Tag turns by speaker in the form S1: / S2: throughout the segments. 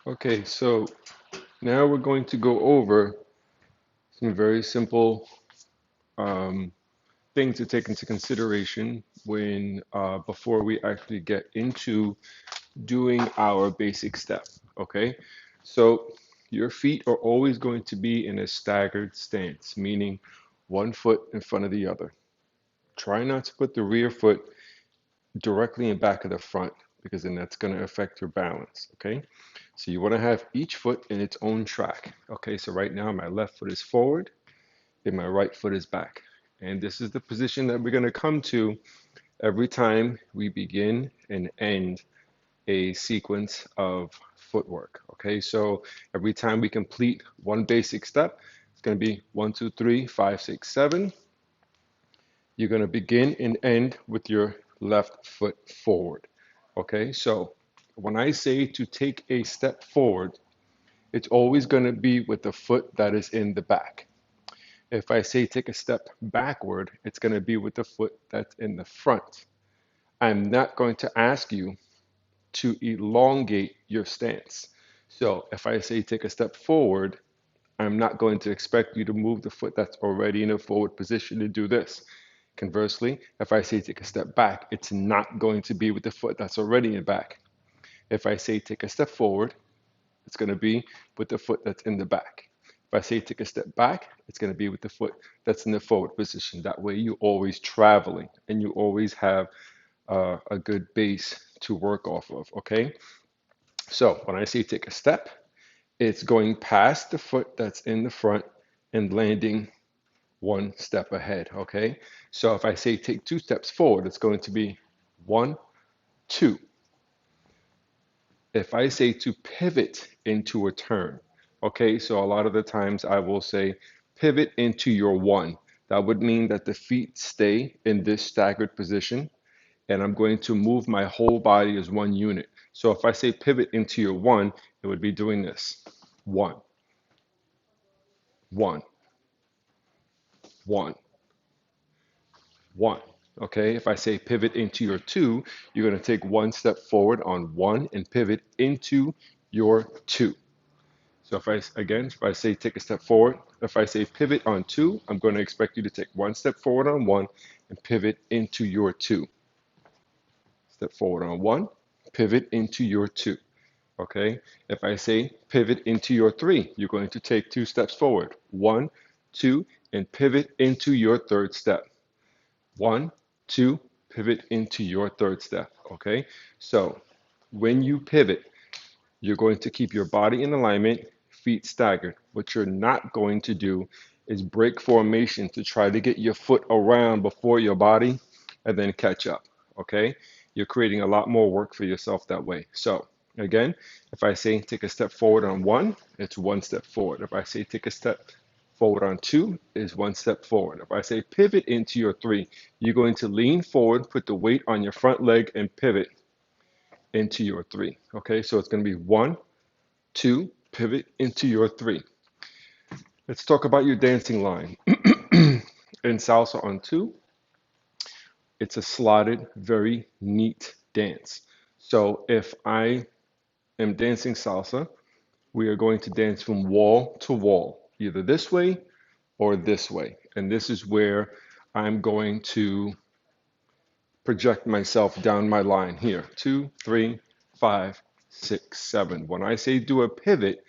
S1: Okay, so now we're going to go over some very simple um, things to take into consideration when before we actually get into doing our basic step. Okay, so your feet are always going to be in a staggered stance, meaning one foot in front of the other. Try not to put the rear foot directly in back of the front because then that's going to affect your balance. Okay, so you want to have each foot in its own track. Okay, so right now my left foot is forward and my right foot is back. And this is the position that we're going to come to every time we begin and end a sequence of footwork. Okay, so every time we complete one basic step, it's going to be 1, 2, 3, 5, 6, 7. You're going to begin and end with your left foot forward. Okay, so when I say to take a step forward, it's always going to be with the foot that is in the back. If I say take a step backward, it's going to be with the foot that's in the front. I'm not going to ask you to elongate your stance. So if I say take a step forward, I'm not going to expect you to move the foot that's already in a forward position to do this. Conversely, if I say take a step back, it's not going to be with the foot that's already in back. If I say take a step forward, it's going to be with the foot that's in the back. If I say take a step back, it's going to be with the foot that's in the forward position. That way you're always traveling and you always have a good base to work off of, okay? So when I say take a step, it's going past the foot that's in the front and landing one step ahead, okay? So if I say take 2 steps forward, it's going to be 1, 2. If I say to pivot into a turn, okay, so a lot of the times I will say pivot into your 1. That would mean that the feet stay in this staggered position and I'm going to move my whole body as one unit. So if I say pivot into your 1, it would be doing this. 1, 1, 1, 1. Okay, if I say pivot into your 2, you're going to take 1 step forward on 1 and pivot into your 2. So if I say take a step forward, if I say pivot on 2, I'm going to expect you to take 1 step forward on 1 and pivot into your 2. Step forward on 1, pivot into your 2. Okay, if I say pivot into your 3, you're going to take 2 steps forward. 1, 2, and pivot into your 3rd step. 1, 2, pivot into your 3rd step. Okay, so when you pivot, you're going to keep your body in alignment, feet staggered. What you're not going to do is break formation to try to get your foot around before your body and then catch up. Okay, you're creating a lot more work for yourself that way. So again, if I say take a step forward on 1, it's 1 step forward. If I say take a step forward on 2, is 1 step forward. If I say pivot into your 3, you're going to lean forward, put the weight on your front leg, and pivot into your 3. Okay, so it's going to be 1, 2, pivot into your 3. Let's talk about your dancing line. In SALSA on 2, it's a slotted, very neat dance. So if I am dancing salsa, we are going to dance from wall to wall, either this way or this way. And this is where I'm going to project myself down my line here. 2, 3, 5, 6, 7. When I say do a pivot,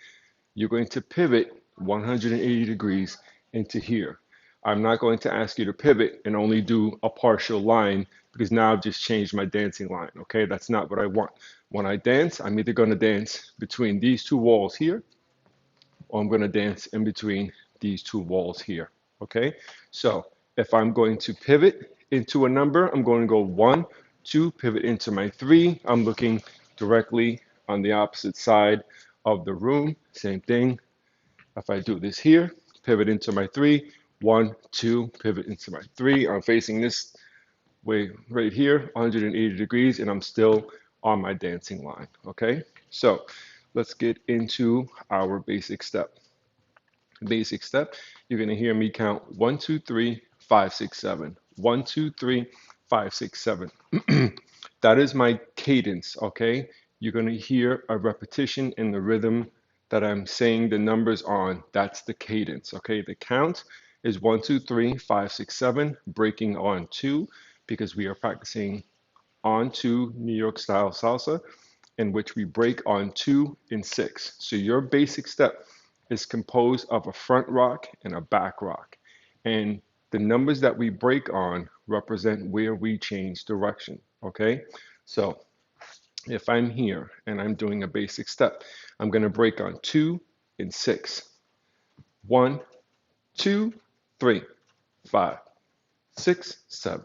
S1: you're going to pivot 180 degrees into here. I'm not going to ask you to pivot and only do a partial line because now I've just changed my dancing line. Okay, that's not what I want. When I dance, I'm either going to dance between these 2 walls here or I'm going to dance in between these 2 walls here. Okay, so if I'm going to pivot into a number, I'm going to go 1, 2, pivot into my 3. I'm looking directly on the opposite side of the room. Same thing. If I do this here, pivot into my 3, 1, 2, pivot into my 3. I'm facing this way right here, 180 degrees, and I'm still on my dancing line. Okay, so let's get into our basic step. Basic step, you're going to hear me count 1, 2, 3, 5, 6, 7. 1, 2, 3, 5, 6, 7. That is my cadence, okay? you're going to hear a repetition in the rhythm that I'm saying the numbers on. That's the cadence, okay? The count is 1, 2, 3, 5, 6, 7, breaking on 2, because we are practicing on 2 New York style salsa, in which we break on 2 and 6. So your basic step is composed of a front rock and a back rock. And the numbers that we break on represent where we change direction, okay? So if I'm here and I'm doing a basic step, I'm going to break on 2 and 6. 1, 2, 3, 5, 6, 7.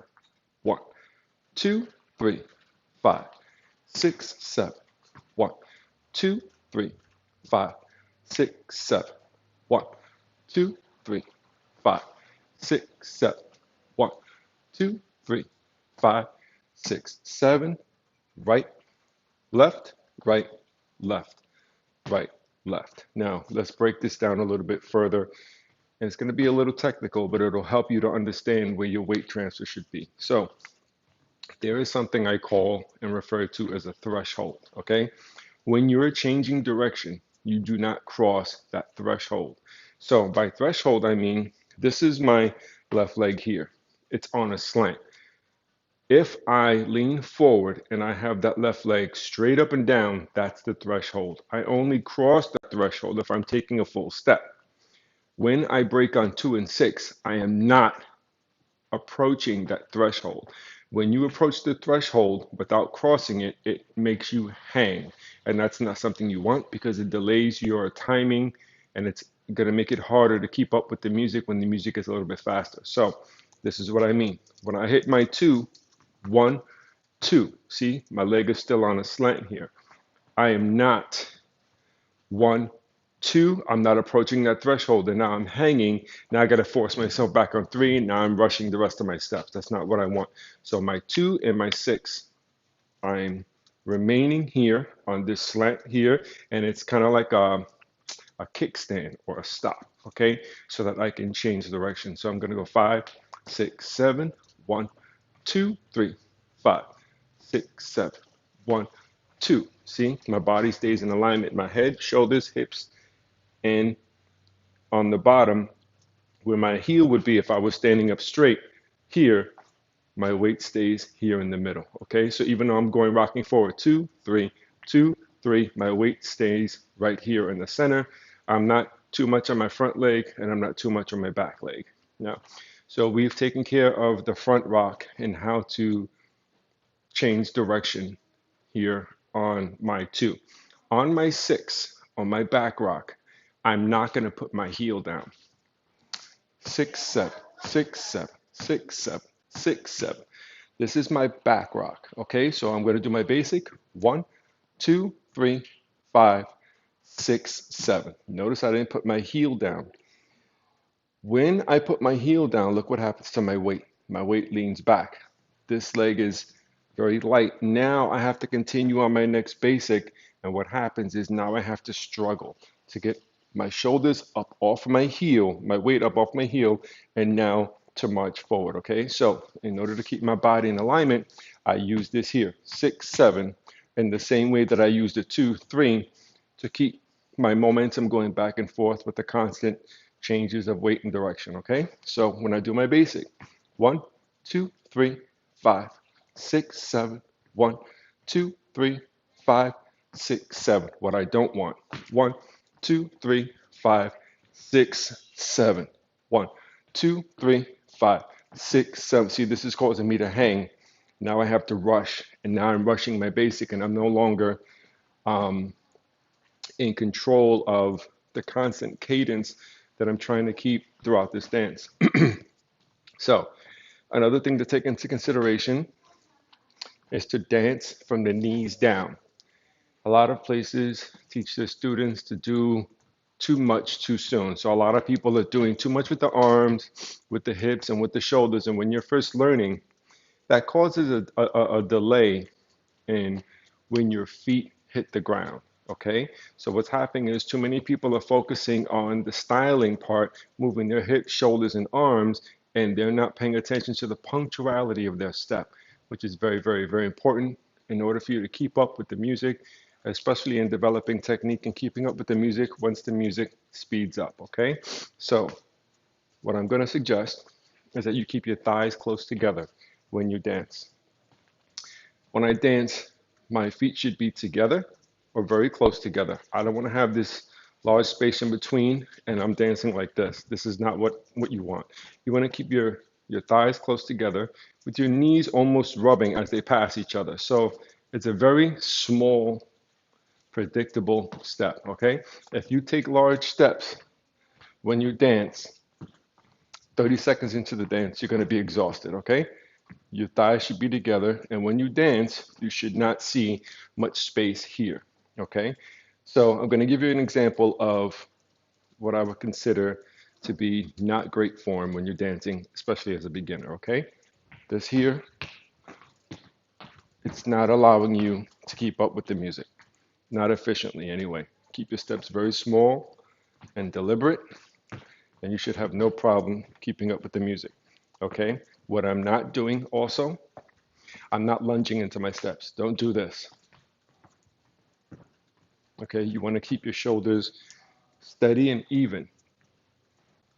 S1: 1, 2, 3, 5, 6, 7. 1, 2, 3, 5, 6, 7. 1, 2, 3, 5, 6, 7. 1, 2, 3, 5, 6, 7. Right, left, right, left, right, left. Now, let's break this down a little bit further. And it's going to be a little technical, but it'll help you to understand where your weight transfer should be. So, there is something I call and refer to as a threshold, okay? When you're changing direction, you do not cross that threshold. So by threshold, I mean, this is my left leg here. It's on a slant. If I lean forward and I have that left leg straight up and down, that's the threshold. I only cross the threshold if I'm taking a full step. When I break on 2 and 6, I am not approaching that threshold. When you approach the threshold without crossing it, it makes you hang. And that's not something you want because it delays your timing and it's going to make it harder to keep up with the music when the music is a little bit faster. So this is what I mean. When I hit my 2, 1, 2, see, my leg is still on a slant here. I am not 1, 2, I'm not approaching that threshold, and now I'm hanging. Now I got to force myself back on 3. Now I'm rushing the rest of my steps. That's not what I want. So my 2 and my 6, I'm remaining here on this slant here, and it's kind of like a kickstand or a stop, okay? So that I can change direction. So I'm going to go 5, 6, 7, 1, 2, 3, 5, 6, 7, 1, 2. See, my body stays in alignment. My head, shoulders, hips, and on the bottom, where my heel would be if I was standing up straight, here, my weight stays here in the middle. Okay, so even though I'm going rocking forward, 2, 3, 2, 3, my weight stays right here in the center. I'm not too much on my front leg and I'm not too much on my back leg. Now, so we've taken care of the front rock and how to change direction here on my 2. On my 6, on my back rock, I'm not going to put my heel down. 6, 7, 6, 7, 6, 7, 6, 7. This is my back rock. Okay, so I'm going to do my basic. 1, 2, 3, 5, 6, 7. Notice I didn't put my heel down. When I put my heel down, look what happens to my weight. My weight leans back. This leg is very light. Now I have to continue on my next basic, and what happens is now I have to struggle to get my shoulders up off my heel, my weight up off my heel, and now to march forward, okay? So in order to keep my body in alignment, I use this here, 6, 7, in the same way that I use the 2, 3 to keep my momentum going back and forth with the constant changes of weight and direction, okay? So when I do my basic, 1, 2, 3, 5, 6, 7, 1, 2, 3, 5, 6, 7. What I don't want, 1, 2, 3, 5, 6, 7. 1, 2, 3, 5, 6, 7. See, this is causing me to hang. Now I have to rush, and now I'm rushing my basic, and I'm no longer in control of the constant cadence that I'm trying to keep throughout this dance. So, another thing to take into consideration is to dance from the knees down. A lot of places teach their students to do too much too soon. So a lot of people are doing too much with the arms, with the hips, and with the shoulders. And when you're first learning, that causes a delay in when your feet hit the ground. Okay, so what's happening is too many people are focusing on the styling part, moving their hips, shoulders, and arms, and they're not paying attention to the punctuality of their step, which is very, very, very important in order for you to keep up with the music especially in developing technique and keeping up with the music once the music speeds up, okay? So what I'm going to suggest is that you keep your thighs close together when you dance. When I dance, my feet should be together or very close together. I don't want to have this large space in between and I'm dancing like this. This is not what you want. You want to keep your thighs close together with your knees almost rubbing as they pass each other. So it's a very small, predictable step, okay? If you take large steps when you dance, 30 seconds into the dance, you're going to be exhausted, okay? Your thighs should be together, and when you dance, you should not see much space here, okay? So I'm going to give you an example of what I would consider to be not great form when you're dancing, especially as a beginner, okay? This here, it's not allowing you to keep up with the music, not efficiently anyway. Keep your steps very small and deliberate, and you should have no problem keeping up with the music, okay? What I'm not doing also, I'm not lunging into my steps. Don't do this. Okay, you want to keep your shoulders steady and even.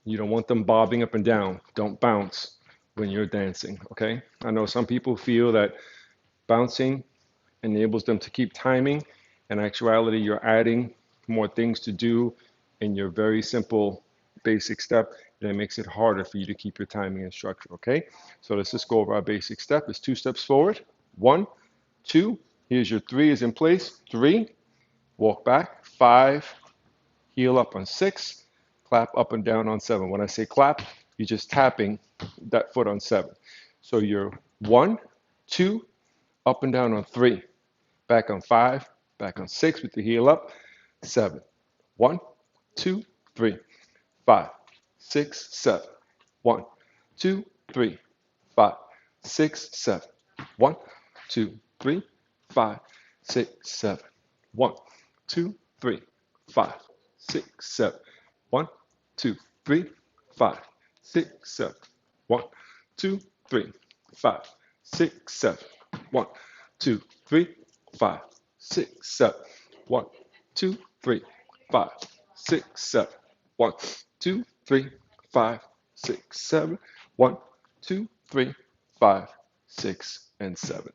S1: You don't want them bobbing up and down. Don't bounce when you're dancing, okay? I know some people feel that bouncing enables them to keep timing. In actuality, you're adding more things to do in your very simple basic step, and it makes it harder for you to keep your timing and structure, okay? So let's just go over our basic step. It's 2 steps forward. 1, 2. Here's your 3 is in place. 3. Walk back. 5. Heel up on 6. Clap up and down on 7. When I say clap, you're just tapping that foot on 7. So you're 1, 2, up and down on 3. Back on 5. Back on 6 with the heel up. 7. 1, 2, 3, 5, 6, 7. 1, 2, 3, 5, 6, 7. 1, 2, 3, 5, 6, 7. 1, 2, 3, 5, 6, 7. 1, 2, 3, 5, 6, 7. 1, 2, 3, 5, 6, 7. 1, 2, 3, 5, 6, 7. 1, 2, 3, 5, 6, 7. 1, 2, 3, 5, 6, 7. 1, 2, 3, 5, 6, and 7.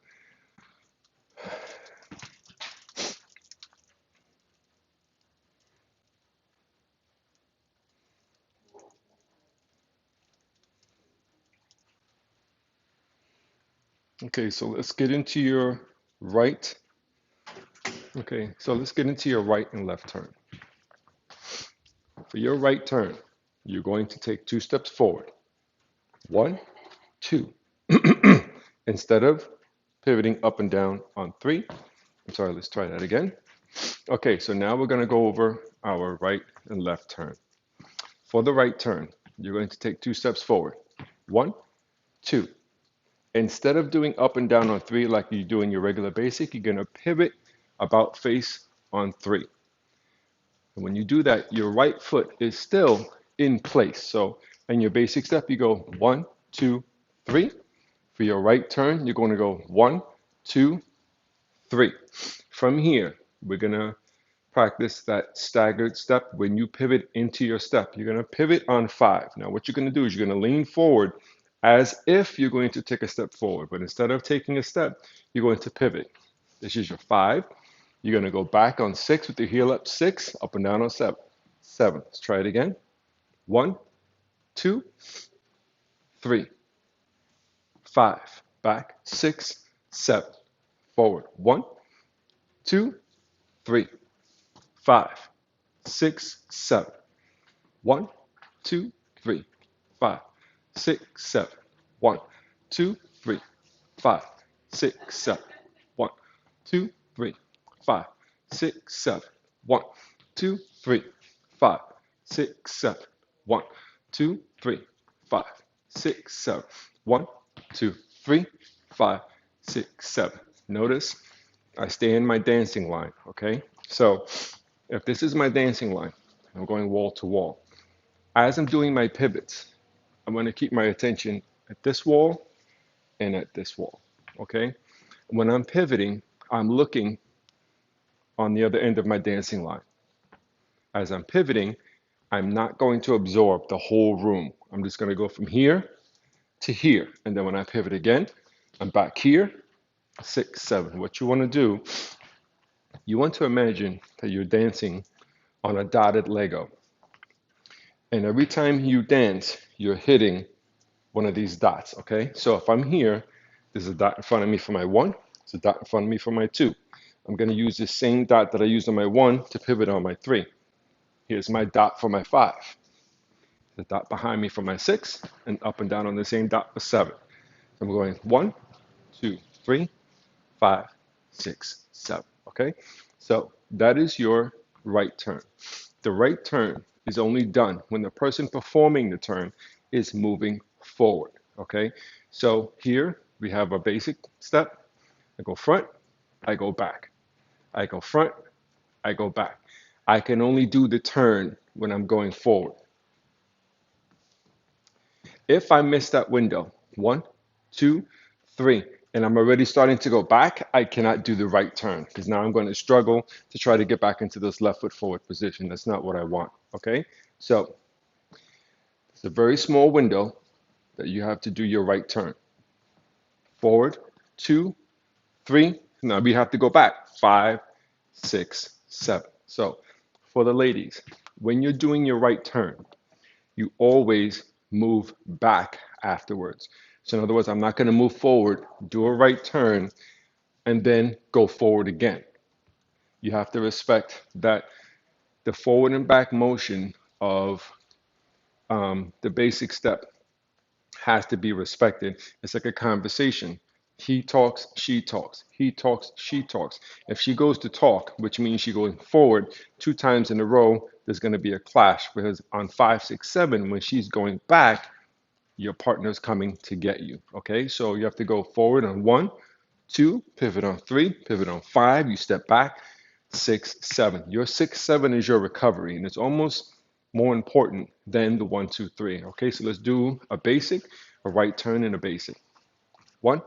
S1: Okay, so let's get into your right. Okay, so let's get into your right and left turn. For your right turn, you're going to take 2 steps forward. 1, 2. Instead of pivoting up and down on 3. I'm sorry, let's try that again. Okay, so now we're going to go over our right and left turn. For the right turn, you're going to take 2 steps forward. 1, 2. Instead of doing up and down on 3 like you do in your regular basic, you're going to pivot about face on 3. And when you do that, your right foot is still in place. So in your basic step, you go 1, 2, 3. For your right turn, you're going to go 1, 2, 3. From here, we're going to practice that staggered step. When you pivot into your step, you're going to pivot on 5. Now, what you're going to do is you're going to lean forward as if you're going to take a step forward. But instead of taking a step, you're going to pivot. This is your 5. You're going to go back on 6 with your heel up. 6, up and down on 7. 7. Let's try it again. 1, 2, 3, 5. Back. 6, 7. Forward. 1, 2, 3, 5, 6, 7. 1, 2, 3, 5, 6, 7. 1, 2, 3, 5, 6, 7. 1, 2, 3, 5, 6, 7. 1, 2, 3, 5, 6, 7. 1, 2, 3, 5, 6, 7. 1, 2, 3, 5, 6, 7. Notice I stay in my dancing line, okay? So if this is my dancing line, I'm going wall to wall. As I'm doing my pivots, I'm going to keep my attention at this wall and at this wall, okay? When I'm pivoting, I'm looking on the other end of my dancing line. As I'm pivoting, I'm not going to absorb the whole room. I'm just going to go from here to here. And then when I pivot again, I'm back here, 6, 7. What you want to do, you want to imagine that you're dancing on a dotted Lego. And every time you dance, you're hitting one of these dots, okay? So if I'm here, there's a dot in front of me for my 1, there's a dot in front of me for my 2. I'm going to use the same dot that I used on my 1 to pivot on my 3. Here's my dot for my 5. The dot behind me for my 6, and up and down on the same dot for 7. I'm going 1, 2, 3, 5, 6, 7. Okay? So that is your right turn. The right turn is only done when the person performing the turn is moving forward. Okay? So here we have a basic step. I go front, I go back. I go front, I go back. I can only do the turn when I'm going forward. If I miss that window, 1, 2, 3, and I'm already starting to go back, I cannot do the right turn because now I'm going to struggle to try to get back into this left foot forward position. That's not what I want, okay? So it's a very small window that you have to do your right turn. Forward, 2, 3, now we have to go back, 5, 6, 7. So for the ladies, when you're doing your right turn, you always move back afterwards. So in other words, I'm not going to move forward, do a right turn, and then go forward again. You have to respect that the forward and back motion of the basic step has to be respected. It's like a conversation. He talks, she talks. He talks, she talks. If she goes to talk, which means she's going forward 2 times in a row, there's going to be a clash because on 5, 6, 7, when she's going back, your partner's coming to get you. Okay, so you have to go forward on 1, 2, pivot on 3, pivot on 5, you step back, 6, 7. Your 6, 7 is your recovery, and it's almost more important than the 1, 2, 3. Okay, so let's do a basic, a right turn, and a basic. 1,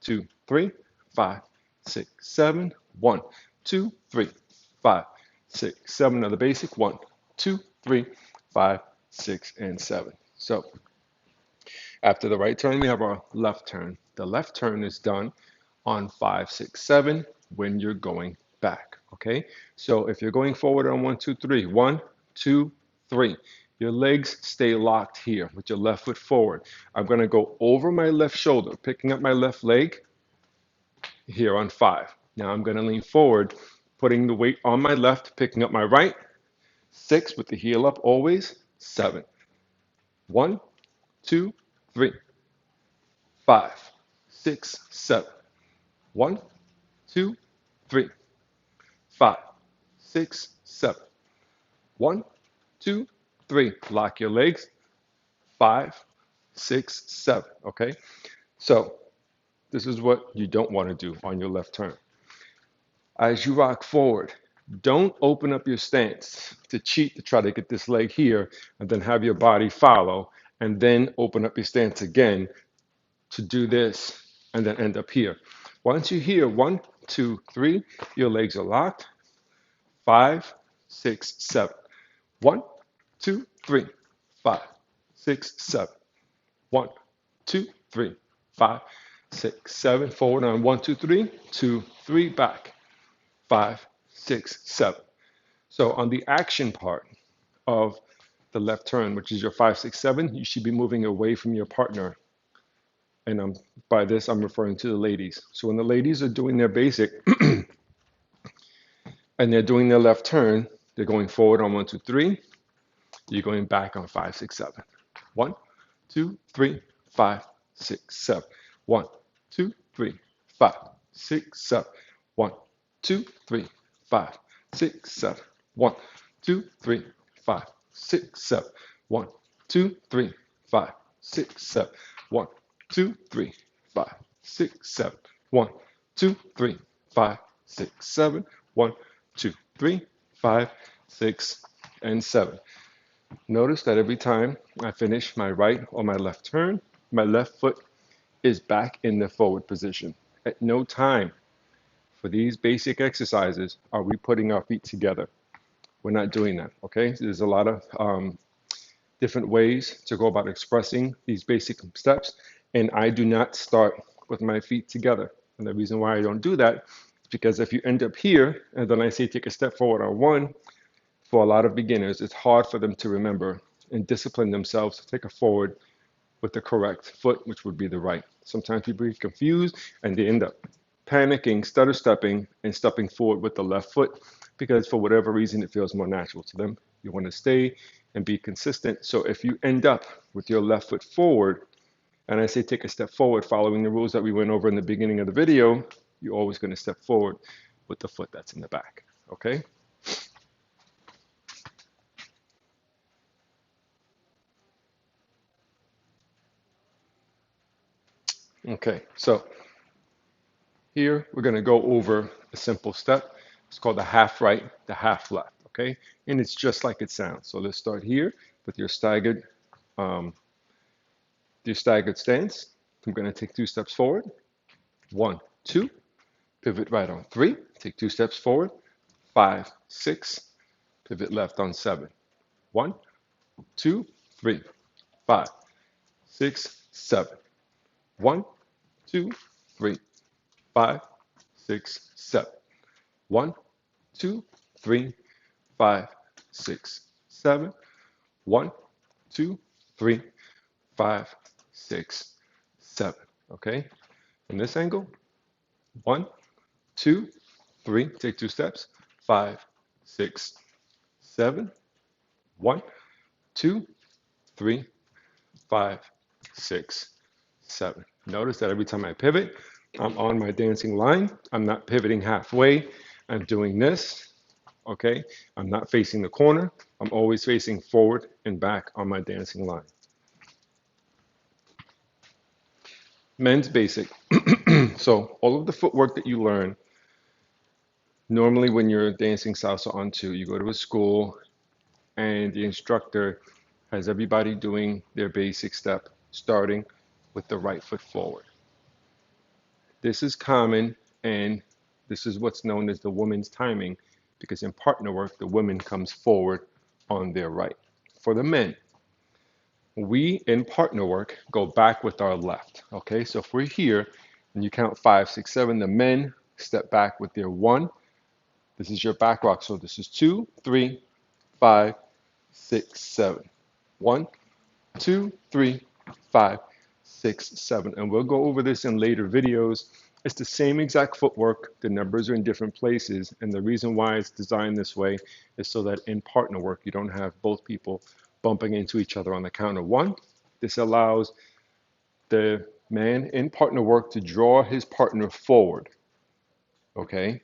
S1: 2, 3, 5, 6, 7. 1, 2, 3, 5, 6, 7. Another basic. 1, 2, 3, 5, 6, and 7. So after the right turn, we have our left turn. The left turn is done on 5, 6, 7 when you're going back. Okay, so if you're going forward on 1, 2, 3, 1, 2, 3, your legs stay locked here with your left foot forward. I'm going to go over my left shoulder, picking up my left leg here on 5. Now I'm going to lean forward, putting the weight on my left, picking up my right. 6 with the heel up always. 7. 1, 2, 3, 5, 6, 7. 1, 2, 3, 5, 6, 7. 1, 2, 3. Lock your legs. 5, 6, 7. Okay? So this is what you don't want to do on your left turn. As you rock forward, don't open up your stance to cheat to try to get this leg here and then have your body follow and then open up your stance again to do this and then end up here. Once you're here, 1, 2, 3, your legs are locked. 5, 6, 7. 1, 2, 3, 5, 6, 7. 1, 2, 3, 5, 6, 7. Forward on 1, 2, 3, 2, 3, back. 5, 6, 7. So on the action part of the left turn, which is your 5, 6, 7, you should be moving away from your partner. And by this, I'm referring to the ladies. So when the ladies are doing their basic and they're doing their left turn, they're going forward on 1, 2, 3. You're going back on 5, 6, 7. 1, 2, 3, 5, 6, 7. 1, 2, 3, 5, 6, 7. 1, 2, 3, 5, 6, 7. 1, 2, 3, 5, 6, 7. 1, 2, 3, 5, 6, 7. 1, 2, 3, 5, 6, 7. 1, 2, 3, 5, 6, 7. 1, 2, 3, 5, 6, and 7. Notice that every time I finish my right or my left turn, my left foot is back in the forward position. At no time For these basic exercises, are we putting our feet together? We're not doing that, okay? So there's a lot of different ways to go about expressing these basic steps, and I do not start with my feet together. And the reason why I don't do that is because if you end up here, and then I say take a step forward on one, for a lot of beginners, it's hard for them to remember and discipline themselves to take a forward with the correct foot, which would be the right. Sometimes people get confused and they end up panicking, stutter stepping, and stepping forward with the left foot because for whatever reason it feels more natural to them. You want to stay and be consistent. So if you end up with your left foot forward, and I say take a step forward following the rules that we went over in the beginning of the video, you're always going to step forward with the foot that's in the back. Okay? Okay, so here we're going to go over a simple step. It's called the half right, the half left, okay? And it's just like it sounds. So let's start here with um, your staggered stance. I'm going to take 2 steps forward. 1, 2, pivot right on 3, take 2 steps forward. 5, 6, pivot left on 7. 1, 2, 3, 5, 6, 7. 1, 2, 3, 5, 6, 7. 1, 2, 3, 5, 6, 7. 1, 2, 3, 5, 6, 7. Okay? In this angle, 1, 2, 3, take 2 steps. 5, 6, 7. 1, 2, 3, 5, 6, 7. Notice that every time I pivot, I'm on my dancing line. I'm not pivoting halfway. I'm doing this, okay? I'm not facing the corner. I'm always facing forward and back on my dancing line. Men's basic. So all of the footwork that you learn, normally when you're dancing salsa on two, you go to a school and the instructor has everybody doing their basic step, starting with the right foot forward. This is common, and this is what's known as the woman's timing, because in partner work, the woman comes forward on their right. For the men, we in partner work go back with our left. Okay, so if we're here and you count 5, 6, 7, the men step back with their 1. This is your back rock. So this is 2, 3, 5, 6, 7. 1, 2, 3, 5, 6, 7. And we'll go over this in later videos. It's the same exact footwork. The numbers are in different places. And the reason why it's designed this way is so that in partner work, you don't have both people bumping into each other on the count of 1. This allows the man in partner work to draw his partner forward, okay,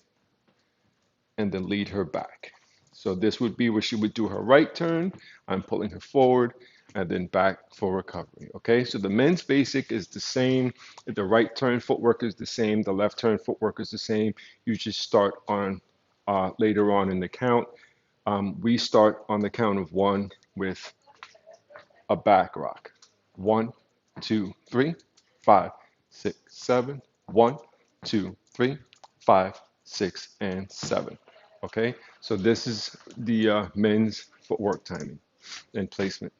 S1: and then lead her back. So this would be where she would do her right turn. I'm pulling her forward and then back for recovery. Okay, so the men's basic is the same. The right turn footwork is the same. The left turn footwork is the same. You just start on later on in the count. We start on the count of 1 with a back rock. 1, 2, 3, 5, 6, 7. 1, 2, 3, 5, 6, and 7. Okay, so this is the men's footwork timing and placement.